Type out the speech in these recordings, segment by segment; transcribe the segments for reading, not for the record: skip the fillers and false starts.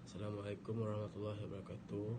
Assalamualaikum warahmatullahi wabarakatuh.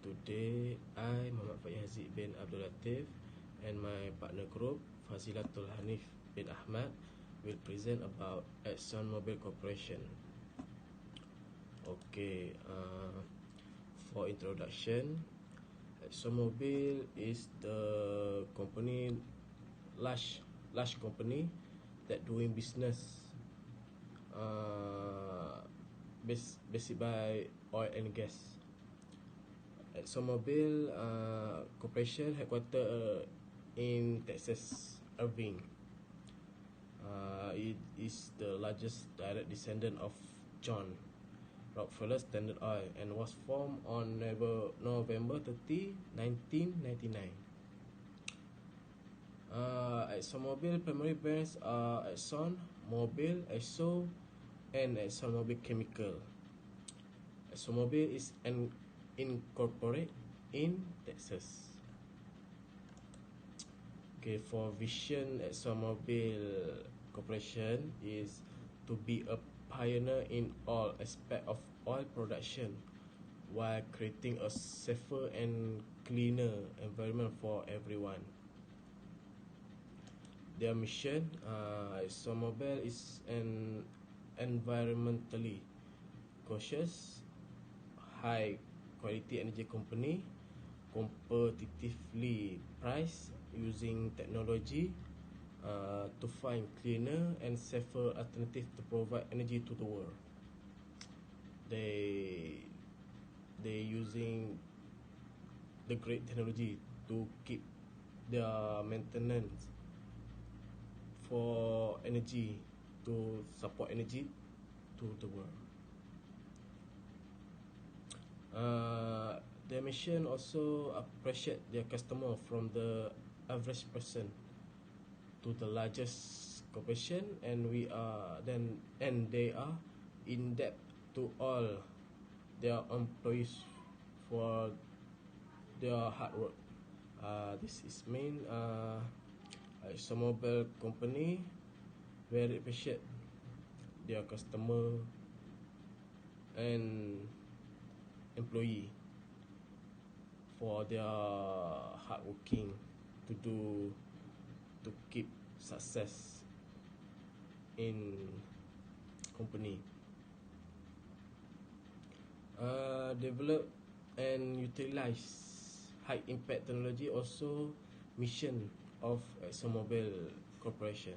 Today I, Muhammad Fayyazid bin Abdul Latif, and my partner group Fazilatul Hanif bin Ahmad will present about Exxon Mobil Corporation. Okay, for introduction, Exxon Mobil is the company, large company that doing business basic by oil and gas. ExxonMobil Corporation headquartered in Texas, Irving. It is the largest direct descendant of John Rockefeller Standard Oil and was formed on November 30, 1999. ExxonMobil primary brands are Exxon, Mobil, Esso, and ExxonMobil Chemical. ExxonMobil is incorporated in Texas. Okay, for vision, ExxonMobil Corporation is to be a pioneer in all aspects of oil production while creating a safer and cleaner environment for everyone. Their mission, ExxonMobil is an environmentally conscious, high quality energy company, competitively priced using technology to find cleaner and safer alternatives to provide energy to the world. They using the great technology to keep their maintenance for energy, to support energy to the world. Their mission also appreciate their customer from the average person to the largest corporation, and they are in debt to all their employees for their hard work. This is main ExxonMobil company very appreciate their customer and employee for their hard working to keep success in company. Develop and utilize high impact technology also mission of ExxonMobil Corporation.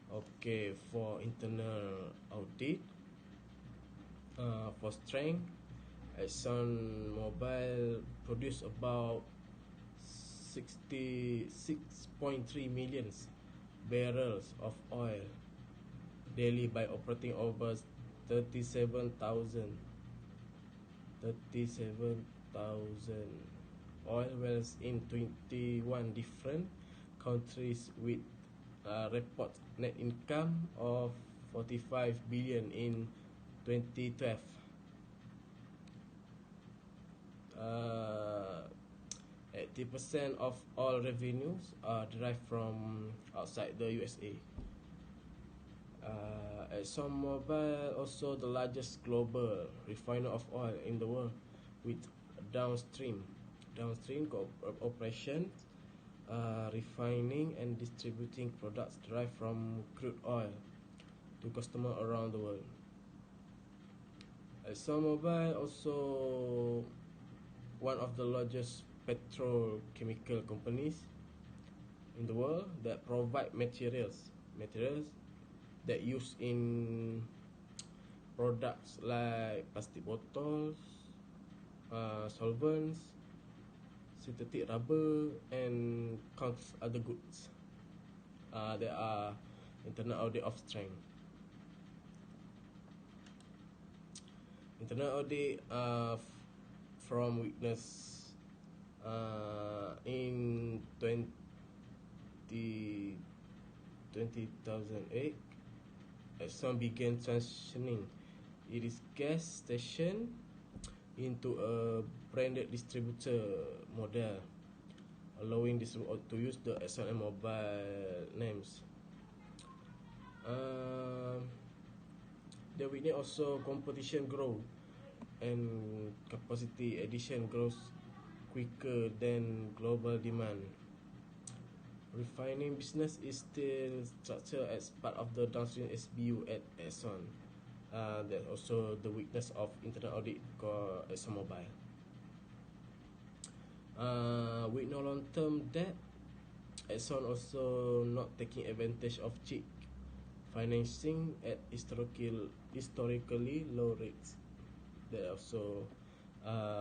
Okay, for internal audit, for strength, ExxonMobil produce about 66.3 million barrels of oil daily by operating over 37,000 oil wells in 21 different countries with report net income of 45 billion in 2012. 80% of all revenues are derived from outside the USA. ExxonMobil also the largest global refiner of oil in the world with downstream operations, refining and distributing products derived from crude oil to customers around the world. ExxonMobil also one of the largest petrochemical companies in the world that provide materials that use in products like plastic bottles, solvents, synthetic rubber, and countless other goods. There are internal audit of strength. Internal audit from weakness in 2008, Exxon began transitioning its gas station into a branded distributor model, allowing distributors to use the ExxonMobil names. the weakness also competition grow and capacity addition grows quicker than global demand. Refining business is still structured as part of the downstream SBU at Exxon. That's also the weakness of internal audit for ExxonMobil. With no long-term debt, Exxon also not taking advantage of cheap financing at historically low rates. That also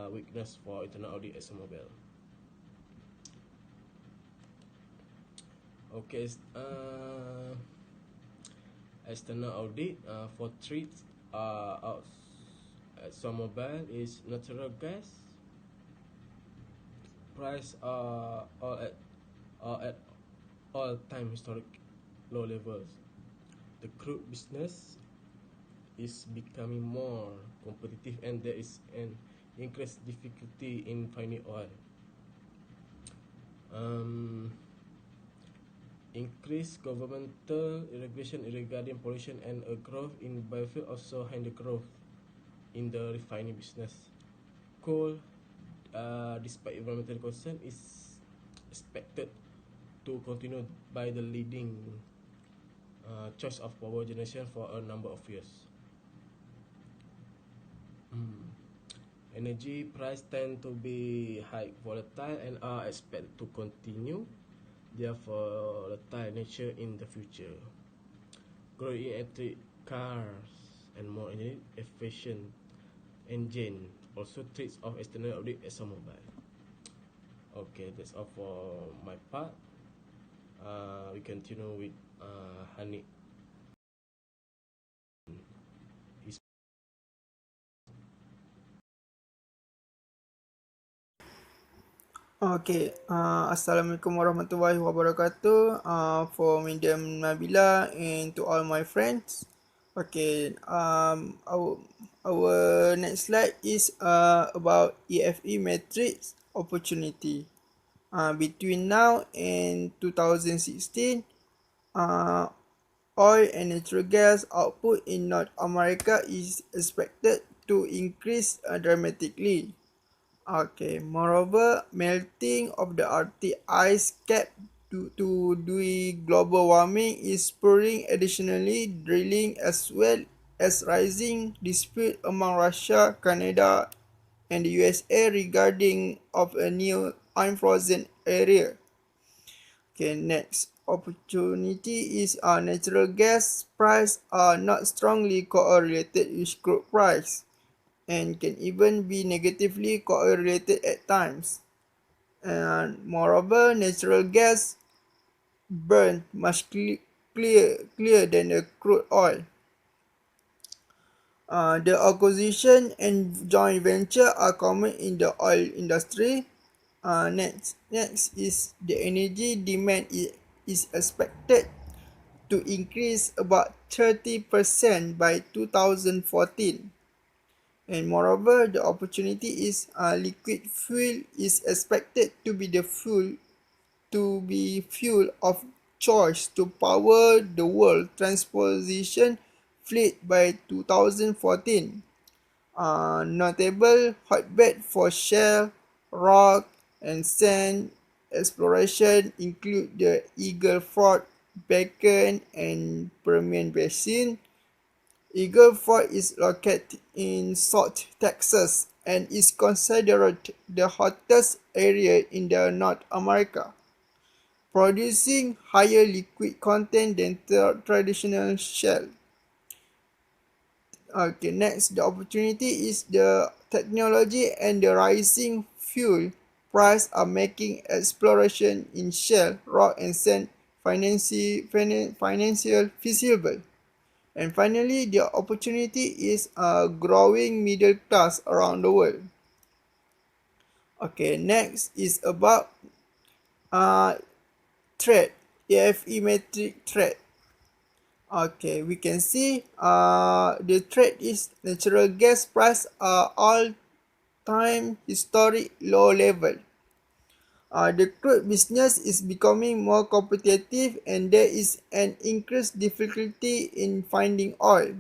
weakness for internal audit ExxonMobil. Okay, external audit for treats out at ExxonMobil is natural gas price are all at all-time historic low levels. The crude business is becoming more competitive and there is an increased difficulty in finding oil. Increased governmental regulation regarding pollution and a growth in biofuel also hinder growth in the refining business. Coal, despite environmental concern, is expected to continue by the leading choice of power generation for a number of years. Energy price tend to be high volatile and are expected to continue their volatile nature in the future. Growing electric cars and more energy efficient engine also threats of external audit ExxonMobil. Okay, that's all for my part. We continue with Hanif. Okay, Assalamualaikum warahmatullahi wabarakatuh. For Medium Nabila and to all my friends. Okay, our next slide is about EFE matrix opportunity. Between now and 2016, oil and natural gas output in North America is expected to increase dramatically. Okay, moreover, melting of the Arctic ice cap due to global warming is spurring additionally drilling as well as rising dispute among Russia, Canada, and the USA regarding of a new unfrozen area. Okay, next opportunity is natural gas price are not strongly correlated with crude price and can even be negatively correlated at times. And moreover, natural gas burn much clear than the crude oil. The acquisition and joint venture are common in the oil industry. Next is the energy demand is expected to increase about 30% by 2014. And moreover, the opportunity is liquid fuel is expected to be the fuel of choice to power the world transportation fleet by 2014. Notable hotbed for shale, rock, and sand exploration include the Eagle Ford, Bakken, and Permian Basin. Eagle Ford is located in South Texas and is considered the hottest area in the North America, producing higher liquid content than traditional shale. Okay, next, the opportunity is the technology and the rising fuel price are making exploration in shale, rock, and sand financial feasible. And finally, the opportunity is a growing middle class around the world. Okay, next is about trade, AFE metric trade. Okay, we can see the trade is natural gas price are all time historic low level. The crude business is becoming more competitive and there is an increased difficulty in finding oil.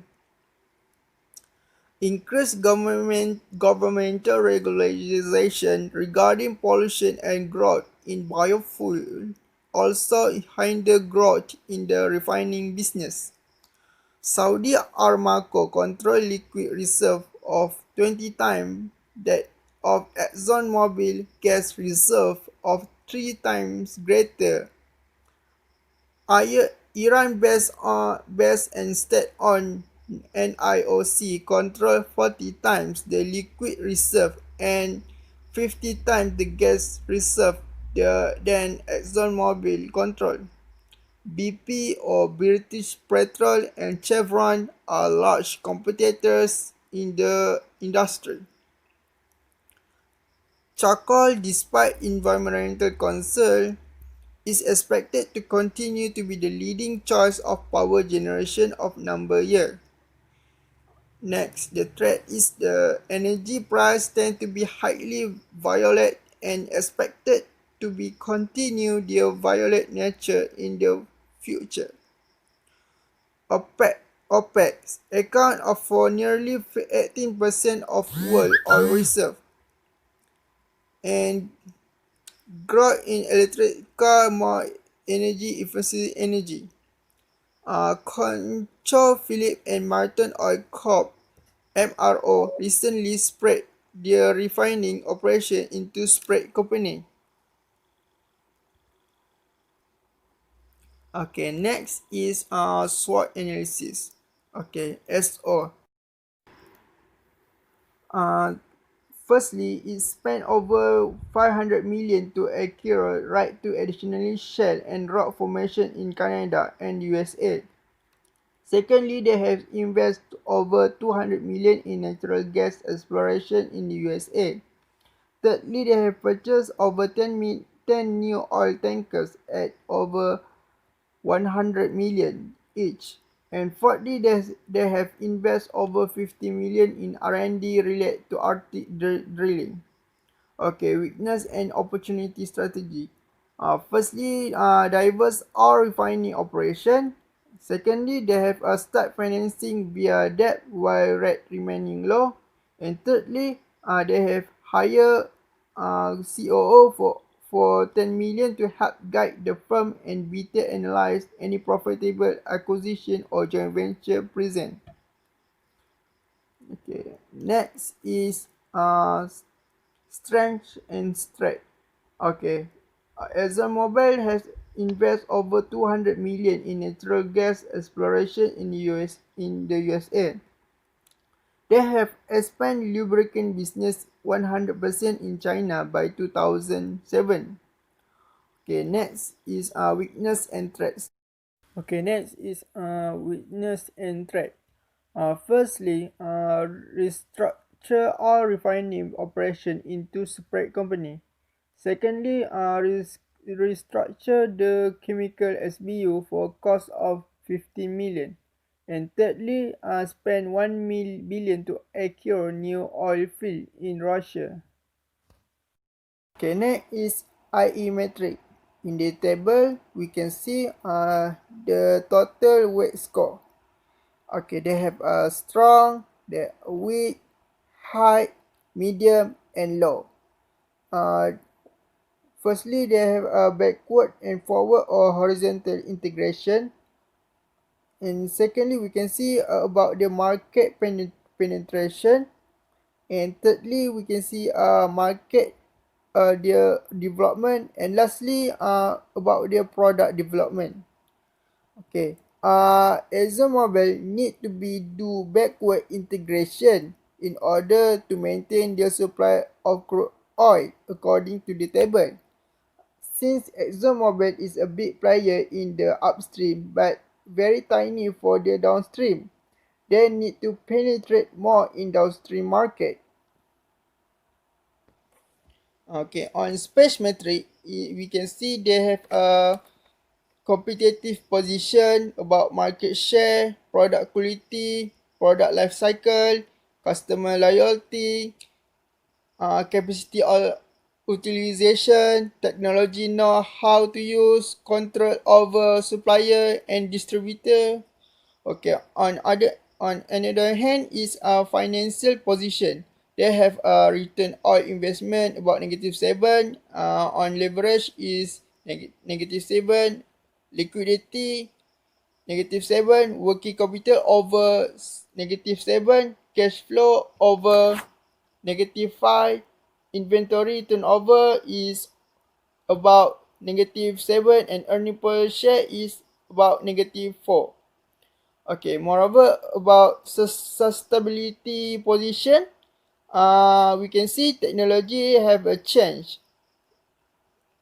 increased governmental regulation regarding pollution and growth in biofuel also hinder growth in the refining business. Saudi Aramco control liquid reserve of 20 times that of ExxonMobil gas reserve of 3 times greater. Iran based instead on NIOC control 40 times the liquid reserve and 50 times the gas reserve than ExxonMobil control. BP or British Petrol and Chevron are large competitors in the industry. Charcoal, despite environmental concern, is expected to continue to be the leading choice of power generation of number year. Next, the threat is the energy price tend to be highly volatile and expected to be continue their volatile nature in the future. OPEC account for nearly 18% of world oil reserve and growth in electric car more energy efficiency energy. Concho Philip and Martin Oil Corp (MRO) recently spread their refining operation into spread company. Okay, next is SWOT analysis. Okay, SO. Uh, Firstly, it spent over 500 million to acquire right to additionally shale and rock formation in Canada and USA. Secondly, they have invested over 200 million in natural gas exploration in the USA. Thirdly, they have purchased over 10 new oil tankers at over 100 million each. And fourthly, they have invested over 50 million in R&D related to Arctic drilling. Okay, weakness and opportunity strategy. Firstly, diverse oil refining operation. Secondly, they have a start financing via debt while rate remaining low. And thirdly, they have higher COO for 10 million to help guide the firm and better analyze any profitable acquisition or joint venture present. Okay, next is strength and threat. Okay, ExxonMobil has invested over 200 million in natural gas exploration in the USA. They have expanded lubricant business 100% in China by 2007. Okay, next is weakness and threats. Okay, next is weakness and threat. Firstly, restructure all refining operation into separate company. Secondly, restructure the chemical SBU for cost of 15 million. And thirdly, spend 1 billion to acquire new oil field in Russia. Okay, next is IE metric. In the table, we can see the total weight score. Okay, they have a strong, the weak, high, medium, and low. Firstly, they have a backward and forward or horizontal integration. And secondly, we can see about the market penetration. And thirdly, we can see market their development. And lastly, about their product development. Okay. ExxonMobil need to be do backward integration in order to maintain their supply of crude oil according to the table. Since ExxonMobil is a big player in the upstream but very tiny for the downstream, they need to penetrate more in downstream market. Okay, on space metric, we can see they have a competitive position about market share, product quality, product life cycle, customer loyalty, capacity utilization, technology know how to use, control over supplier and distributor. Okay, on other on another hand is a financial position. They have a return on investment about -7. On leverage is -7. Liquidity -7. Working capital over -7. Cash flow over -5. Inventory turnover is about -7, and earning per share is about -4. Okay, moreover, about sustainability position, we can see technology have a change.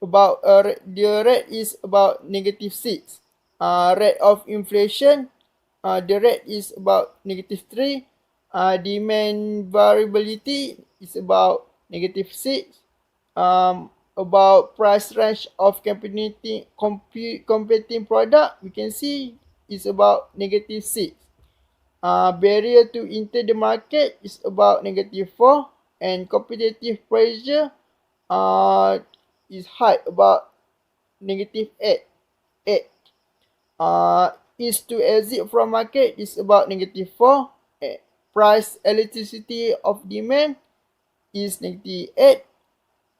About the rate is about -6. Rate of inflation, the rate is about -3. Demand variability is about -6. About price range of competing product, we can see is about -6. Barrier to enter the market is about -4, and competitive pressure uh, is high about -8. 8. Is to exit from market is about -4. Price elasticity of demand is -8.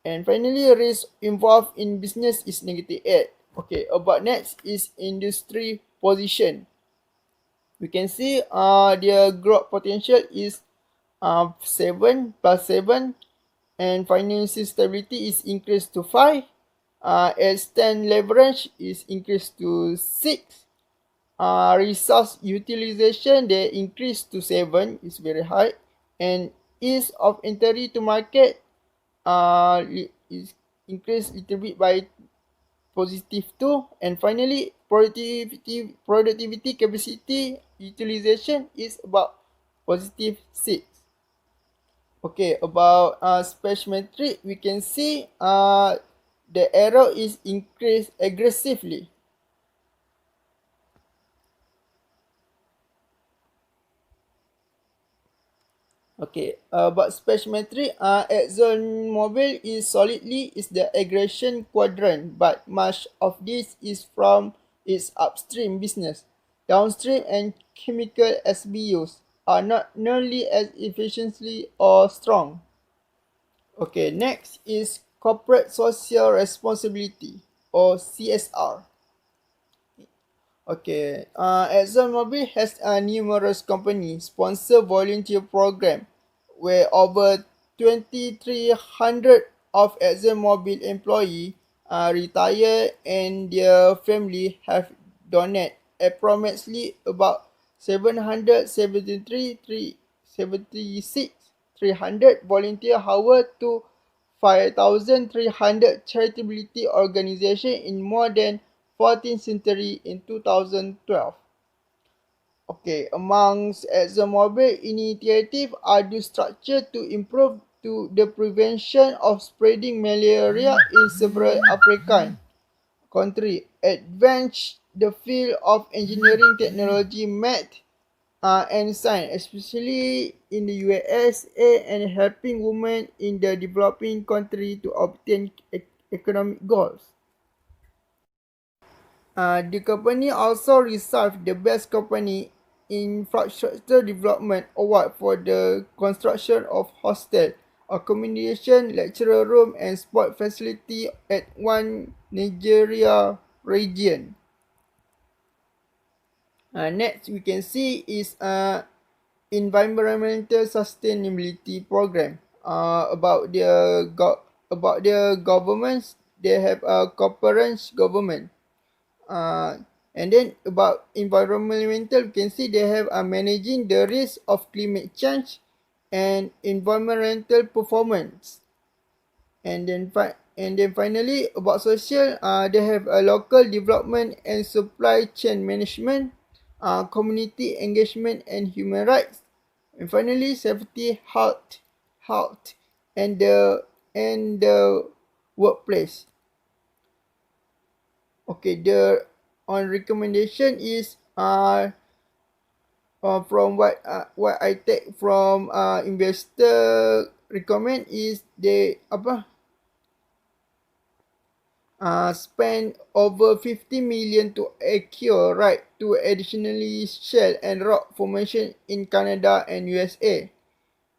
And finally, risk involved in business is -8. Okay, about next is industry position. We can see their growth potential is 7 plus 7, and financial stability is increased to 5. Extend leverage is increased to 6. Resource utilization they increased to 7, is very high, and ease of entry to market is increased little bit by +2, and finally productivity capacity utilization is about +6. Okay, about space metric, we can see the arrow is increased aggressively. Okay, but space metric, ExxonMobil is solidly is the aggression quadrant, but much of this is from its upstream business. Downstream and chemical SBUs are not nearly as efficiently or strong. Okay, next is corporate social responsibility, or CSR. Okay, ExxonMobil has a numerous company sponsor volunteer program where over 2,300 of ExxonMobil employees retire, and their family have donated approximately about 300 volunteer hours to 5,300 charitable organizations in more than 14th century in 2012. Okay, amongst ExxonMobil initiatives are the structure to improve to the prevention of spreading malaria in several African countries, advance the field of engineering technology, math, and science, especially in the USA, and helping women in the developing country to obtain economic goals. The company also received the Best Company Infrastructure Development Award for the construction of hostel, accommodation, lecture room, and sport facility at one Nigeria region. Next, we can see is environmental sustainability program. About their governments, they have a corporate government. Uh, and then about environmental, we can see they have managing the risk of climate change and environmental performance. And then finally about social, they have a local development and supply chain management, community engagement and human rights, and finally safety, health, and the workplace. Okay, the on recommendation is from what I take from investor recommend is they spent over 50 million to acquire right to additionally shale and rock formation in Canada and USA,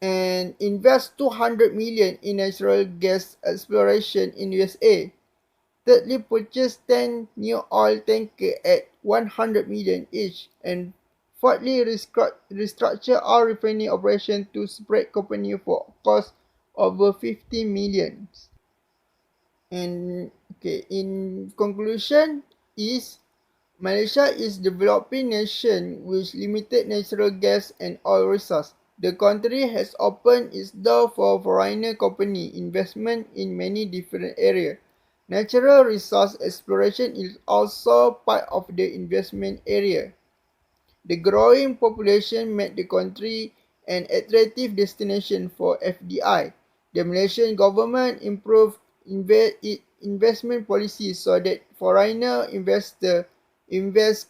and invest 200 million in natural gas exploration in USA. Thirdly, purchase 10 new oil tankers at 100 million each, and fourthly, restructure our refining operation to separate company for cost over 50 million. And okay, in conclusion, is Malaysia is developing nation with limited natural gas and oil resource. The country has opened its door for foreigner company investment in many different areas. Natural resource exploration is also part of the investment area. The growing population made the country an attractive destination for FDI. The Malaysian government improved investment policies so that foreigner investors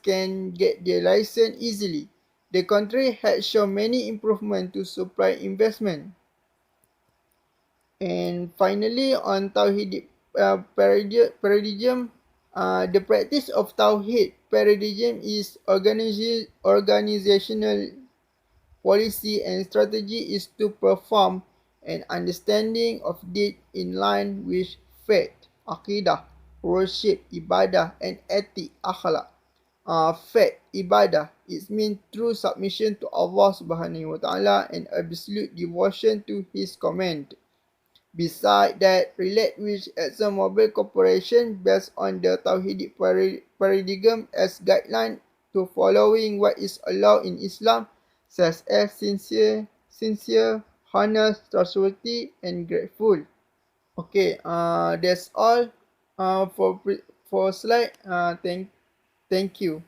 can get their license easily. The country has shown many improvements to supply investment. And finally, on Tawhid paradigm, the practice of Tawhid paradigm is organizational policy and strategy is to perform an understanding of deed in line with faith, akidah, worship, ibadah, and ethic, akhlak. Faith, ibadah, it means true submission to Allah Subhanahu wa Taala and absolute devotion to His command. Besides that, relate with ExxonMobil Corporation based on the Tawhidic paradigm as guideline to following what is allowed in Islam, such as sincere, honest, trustworthy, and grateful. Okay, that's all for slide. Thank you.